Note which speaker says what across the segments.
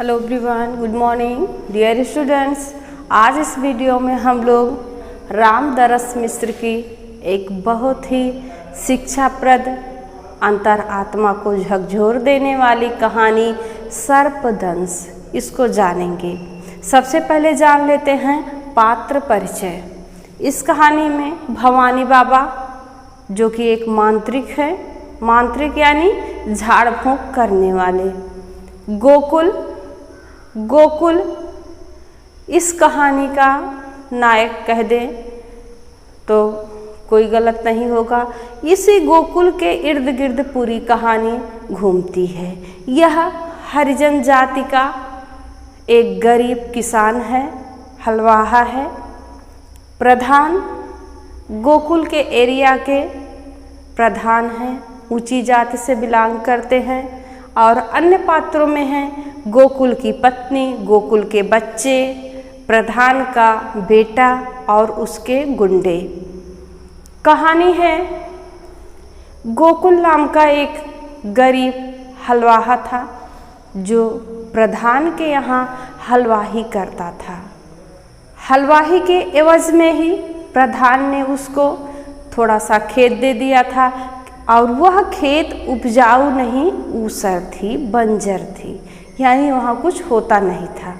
Speaker 1: Hello everyone, good morning dear students. आज इस video में हम लोग रामदरस मिश्र की एक बहुत ही शिक्षाप्रद, अंतरात्मा को झकझोर देने वाली कहानी सर्पदंश, इसको जानेंगे। सबसे पहले जान लेते हैं पात्र परिचय। इस कहानी में भवानी बाबा, जो कि एक मांत्रिक है, मांत्रिक यानी झाड़ फूंक करने वाले, गोकुल इस कहानी का नायक कह दें तो कोई गलत नहीं होगा। इसी गोकुल के इर्द गिर्द पूरी कहानी घूमती है। यह हरिजन जाति का एक गरीब किसान है, हलवाहा है। प्रधान गोकुल के एरिया के प्रधान हैं, ऊंची जाति से बिलोंग करते हैं। और अन्य पात्रों में हैं गोकुल की पत्नी, गोकुल के बच्चे, प्रधान का बेटा और उसके गुंडे। कहानी है गोकुल नाम का एक गरीब हलवाहा था, जो प्रधान के यहाँ हलवाही करता था। हलवाही के एवज में ही प्रधान ने उसको थोड़ा सा खेत दे दिया था, और वह खेत उपजाऊ नहीं, ऊसर थी, बंजर थी, यानी वहाँ कुछ होता नहीं था।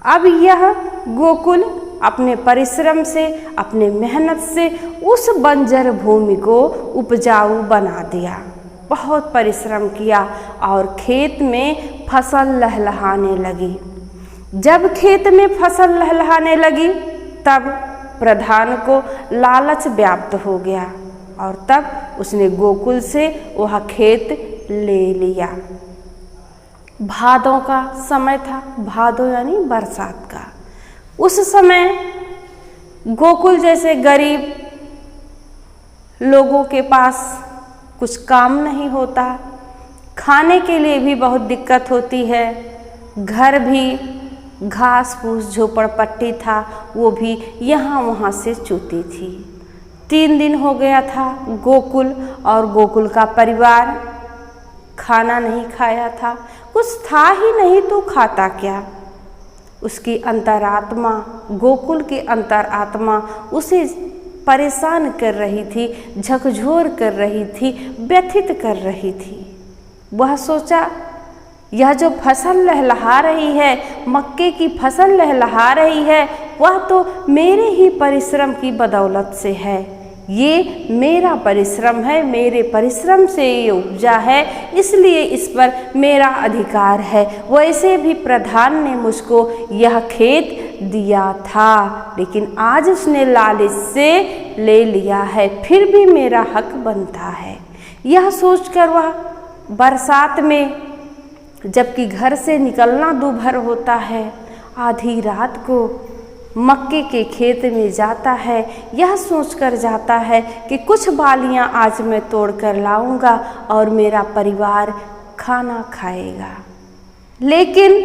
Speaker 1: अब यह गोकुल अपने परिश्रम से, अपने मेहनत से उस बंजर भूमि को उपजाऊ बना दिया। बहुत परिश्रम किया और खेत में फसल लहलहाने लगी। जब खेत में फसल लहलहाने लगी, तब प्रधान को लालच व्याप्त हो गया और तब उसने गोकुल से वह खेत ले लिया। भादों का समय था, भादो यानी बरसात का। उस समय गोकुल जैसे गरीब लोगों के पास कुछ काम नहीं होता, खाने के लिए भी बहुत दिक्कत होती है। घर भी घास फूस झोपड़पट्टी था, वो भी यहाँ वहाँ से चूती थी। 3 दिन हो गया था गोकुल और गोकुल का परिवार खाना नहीं खाया था। कुछ था ही नहीं तो खाता क्या। उसकी अंतरात्मा, गोकुल की अंतरात्मा उसे परेशान कर रही थी, झकझोर कर रही थी, व्यथित कर रही थी। वह सोचा, यह जो फसल लहलहा रही है, मक्के की फसल लहलहा रही है, वह तो मेरे ही परिश्रम की बदौलत से है। ये मेरा परिश्रम है, मेरे परिश्रम से ये उपजा है, इसलिए इस पर मेरा अधिकार है। वैसे भी प्रधान ने मुझको यह खेत दिया था, लेकिन आज उसने लालच से ले लिया है, फिर भी मेरा हक बनता है। यह सोचकर वह बरसात में, जबकि घर से निकलना दोपहर होता है, आधी रात को मक्के के खेत में जाता है। यह सोचकर जाता है कि कुछ बालियां आज मैं तोड़ कर लाऊंगा और मेरा परिवार खाना खाएगा। लेकिन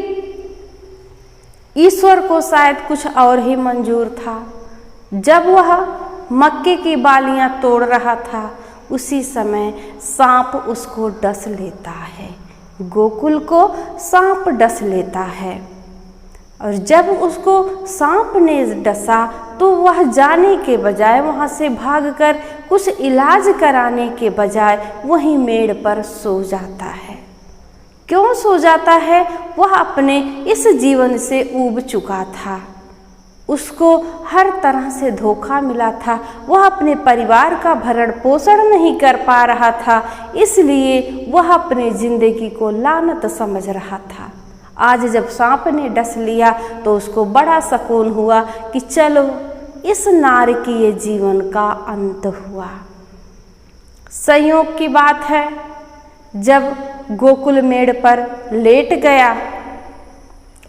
Speaker 1: ईश्वर को शायद कुछ और ही मंजूर था। जब वह मक्के की बालियां तोड़ रहा था, उसी समय सांप उसको डस लेता है। गोकुल को सांप डस लेता है, और जब उसको सांप ने डसा तो वह जाने के बजाय, वहाँ से भागकर कुछ इलाज कराने के बजाय वहीं मेड़ पर सो जाता है। क्यों सो जाता है? वह अपने इस जीवन से ऊब चुका था। उसको हर तरह से धोखा मिला था। वह अपने परिवार का भरण पोषण नहीं कर पा रहा था, इसलिए वह अपने जिंदगी को लानत समझ रहा था। आज जब सांप ने डस लिया तो उसको बड़ा सुकून हुआ कि चलो, इस नारकीय जीवन का अंत हुआ। संयोग की बात है, जब गोकुल मेड़ पर लेट गया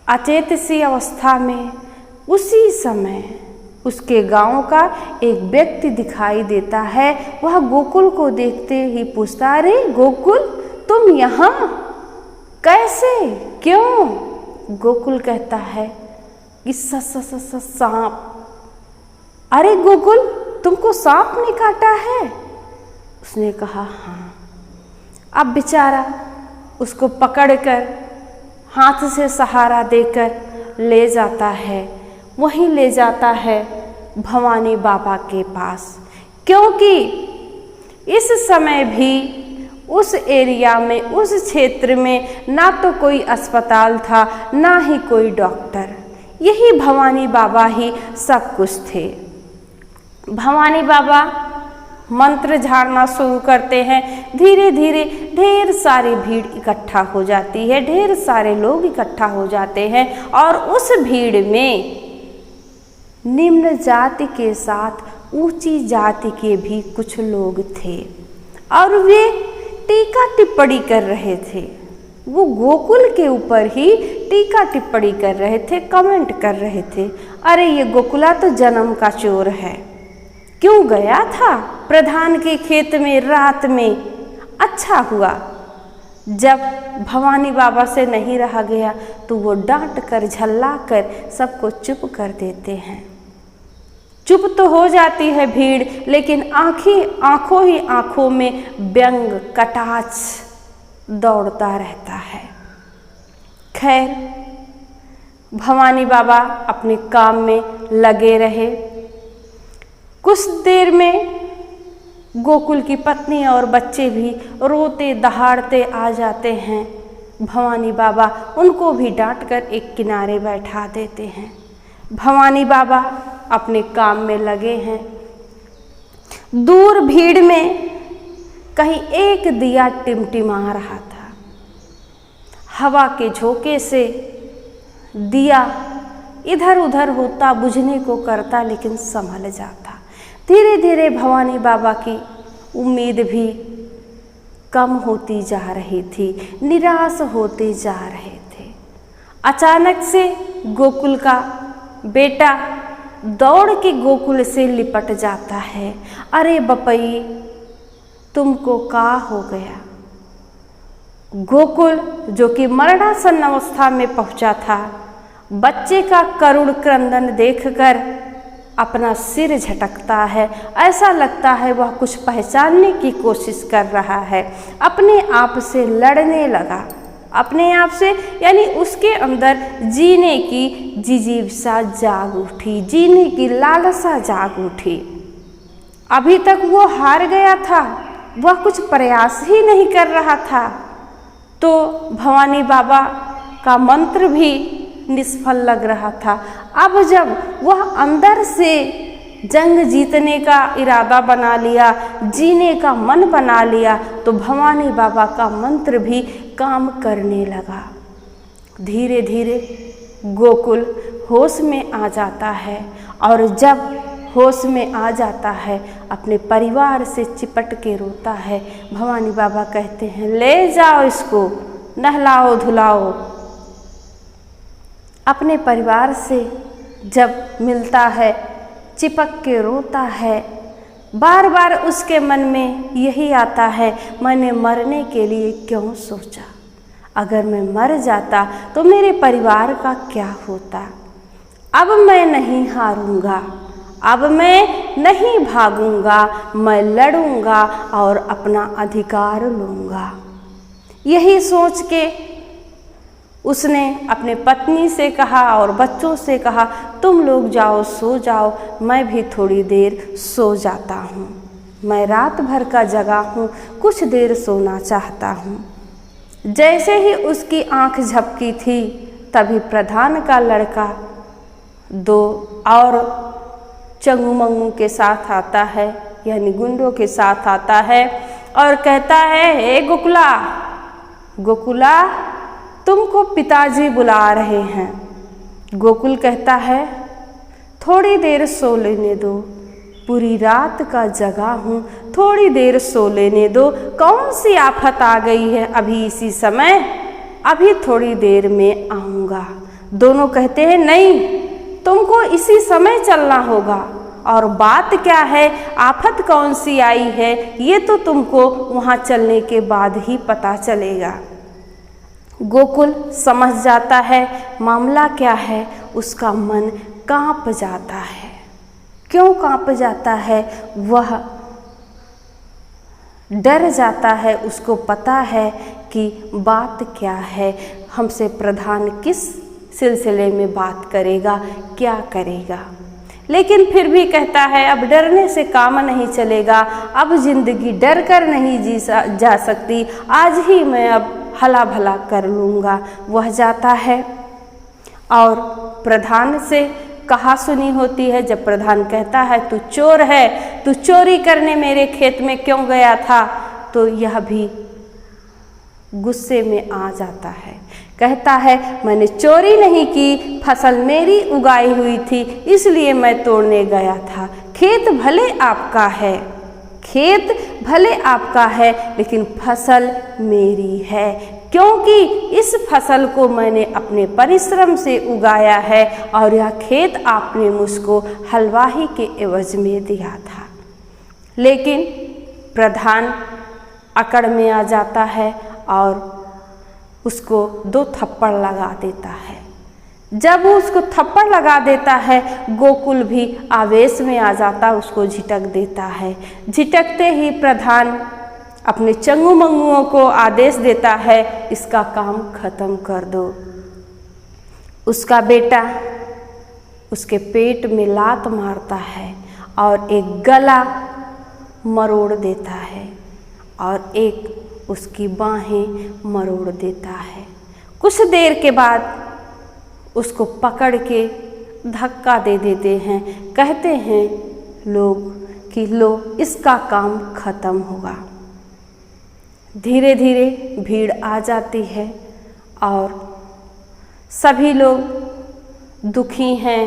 Speaker 1: अचेत सी अवस्था में, उसी समय उसके गांव का एक व्यक्ति दिखाई देता है। वह गोकुल को देखते ही पूछता, अरे गोकुल, तुम यहाँ कैसे, क्यों? गोकुल कहता है कि सांप। अरे गोकुल, तुमको सांप ने काटा है? उसने कहा हाँ। अब बेचारा उसको पकड़कर हाथ से सहारा देकर ले जाता है, वहीं ले जाता है भवानी बाबा के पास। क्योंकि इस समय भी उस एरिया में, उस क्षेत्र में ना तो कोई अस्पताल था, ना ही कोई डॉक्टर, यही भवानी बाबा ही सब कुछ थे। भवानी बाबा मंत्र झाड़ना शुरू करते हैं। धीरे धीरे ढेर सारी भीड़ इकट्ठा हो जाती है, ढेर सारे लोग इकट्ठा हो जाते हैं और उस भीड़ में निम्न जाति के साथ ऊंची जाति के भी कुछ लोग थे और वे टीका टिप्पणी कर रहे थे। वो गोकुल के ऊपर ही टीका टिप्पणी कर रहे थे, कमेंट कर रहे थे, अरे ये गोकुला तो जन्म का चोर है, क्यों गया था प्रधान के खेत में रात में। अच्छा हुआ जब भवानी बाबा से नहीं रहा गया तो वो डांट कर झल्ला कर सबको चुप कर देते हैं। चुप तो हो जाती है भीड़, लेकिन आंखों ही आंखों में व्यंग कटाक्ष दौड़ता रहता है। खैर भवानी बाबा अपने काम में लगे रहे। कुछ देर में गोकुल की पत्नी और बच्चे भी रोते दहाड़ते आ जाते हैं। भवानी बाबा उनको भी डांट कर एक किनारे बैठा देते हैं। भवानी बाबा अपने काम में लगे हैं। दूर भीड़ में कहीं एक दिया टिमटिमा रहा था। हवा के झोंके से दिया इधर उधर होता, बुझने को करता, लेकिन संभल जाता। धीरे धीरे भवानी बाबा की उम्मीद भी कम होती जा रही थी, निराश होते जा रहे थे। अचानक से गोकुल का बेटा दौड़ के गोकुल से लिपट जाता है। अरे बपई, तुमको का हो गया? गोकुल जो कि मरणासन अवस्था में पहुंचा था, बच्चे का करुण क्रंदन देखकर अपना सिर झटकता है। ऐसा लगता है वह कुछ पहचानने की कोशिश कर रहा है, अपने आप से लड़ने लगा, अपने आप से, यानी उसके अंदर जीने की जिजीविसा जाग उठी, जीने की लालसा जाग उठी। अभी तक वो हार गया था, वह कुछ प्रयास ही नहीं कर रहा था, तो भवानी बाबा का मंत्र भी निष्फल लग रहा था। अब जब वह अंदर से जंग जीतने का इरादा बना लिया, जीने का मन बना लिया, तो भवानी बाबा का मंत्र भी काम करने लगा। धीरे धीरे गोकुल होश में आ जाता है और जब होश में आ जाता है अपने परिवार से चिपट के रोता है। भवानी बाबा कहते हैं, ले जाओ इसको, नहलाओ धुलाओ। अपने परिवार से जब मिलता है चिपक के रोता है। बार बार उसके मन में यही आता है, मैंने मरने के लिए क्यों सोचा? अगर मैं मर जाता तो मेरे परिवार का क्या होता? अब मैं नहीं हारूंगा, अब मैं नहीं भागूंगा, मैं लड़ूंगा और अपना अधिकार लूंगा। यही सोच के उसने अपने पत्नी से कहा और बच्चों से कहा, तुम लोग जाओ, सो जाओ, मैं भी थोड़ी देर सो जाता हूँ। मैं रात भर का जगा हूँ, कुछ देर सोना चाहता हूँ। जैसे ही उसकी आंख झपकी थी तभी प्रधान का लड़का दो और चंगू मंगू के साथ आता है, यानी गुंडों के साथ आता है और कहता है, हे गोकुला, गोकुला, तुमको पिताजी बुला रहे हैं। गोकुल कहता है, थोड़ी देर सो लेने दो, पूरी रात का जगा हूँ, थोड़ी देर सो लेने दो। कौन सी आफत आ गई है अभी इसी समय? अभी थोड़ी देर में आऊँगा। दोनों कहते हैं, नहीं, तुमको इसी समय चलना होगा। और बात क्या है, आफत कौन सी आई है, ये तो तुमको वहाँ चलने के बाद ही पता चलेगा। गोकुल समझ जाता है मामला क्या है, उसका मन कांप जाता है। क्यों कांप जाता है? वह डर जाता है, उसको पता है कि बात क्या है। हमसे प्रधान किस सिलसिले में बात करेगा, क्या करेगा। लेकिन फिर भी कहता है अब डरने से काम नहीं चलेगा, अब जिंदगी डर कर नहीं जी जा सकती, आज ही मैं अब हला भला कर लूँगा। वह जाता है और प्रधान से कहा सुनी होती है। जब प्रधान कहता है तू चोर है, तू चोरी करने मेरे खेत में क्यों गया था, तो यह भी गुस्से में आ जाता है। कहता है मैंने चोरी नहीं की, फसल मेरी उगाई हुई थी इसलिए मैं तोड़ने गया था। खेत भले आपका है, खेत भले आपका है, लेकिन फसल मेरी है, क्योंकि इस फसल को मैंने अपने परिश्रम से उगाया है और यह खेत आपने मुझको हलवाही के एवज में दिया था। लेकिन प्रधान अकड़ में आ जाता है और उसको 2 थप्पड़ लगा देता है। जब वो उसको थप्पड़ लगा देता है, गोकुल भी आवेश में आ जाता, उसको झिटक देता है। झिटकते ही प्रधान अपने चंगू मंगुओं को आदेश देता है इसका काम खत्म कर दो। उसका बेटा उसके पेट में लात मारता है और एक गला मरोड़ देता है और एक उसकी बाहें मरोड़ देता है। कुछ देर के बाद उसको पकड़ के धक्का दे देते हैं। कहते हैं लोग कि लो इसका काम खत्म होगा। धीरे धीरे भीड़ आ जाती है और सभी लोग दुखी हैं।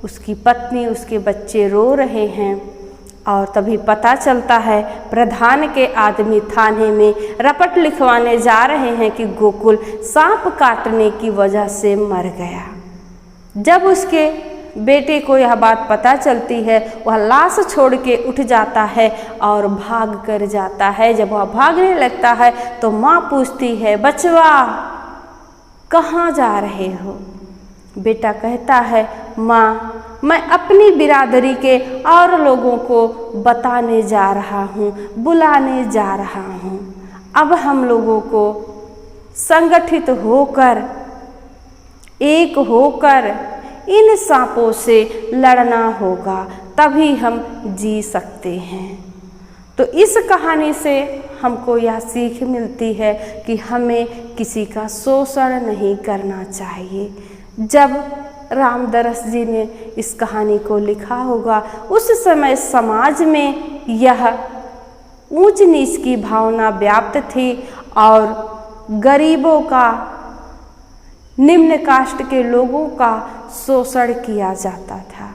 Speaker 1: उसकी पत्नी, उसके बच्चे रो रहे हैं और तभी पता चलता है प्रधान के आदमी थाने में रपट लिखवाने जा रहे हैं कि गोकुल सांप काटने की वजह से मर गया। जब उसके बेटे को यह बात पता चलती है, वह लाश छोड़ के उठ जाता है और भाग कर जाता है। जब वह भागने लगता है तो माँ पूछती है बचवा कहाँ जा रहे हो। बेटा कहता है माँ मैं अपनी बिरादरी के और लोगों को बताने जा रहा हूँ, बुलाने जा रहा हूँ। अब हम लोगों को संगठित होकर, एक होकर इन सांपों से लड़ना होगा, तभी हम जी सकते हैं। तो इस कहानी से हमको यह सीख मिलती है कि हमें किसी का शोषण नहीं करना चाहिए। जब रामदरस जी ने इस कहानी को लिखा होगा, उस समय समाज में यह ऊंच नीच की भावना व्याप्त थी और गरीबों का, निम्न कास्ट के लोगों का शोषण किया जाता था।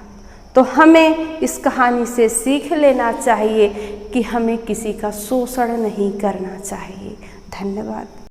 Speaker 1: तो हमें इस कहानी से सीख लेना चाहिए कि हमें किसी का शोषण नहीं करना चाहिए। धन्यवाद।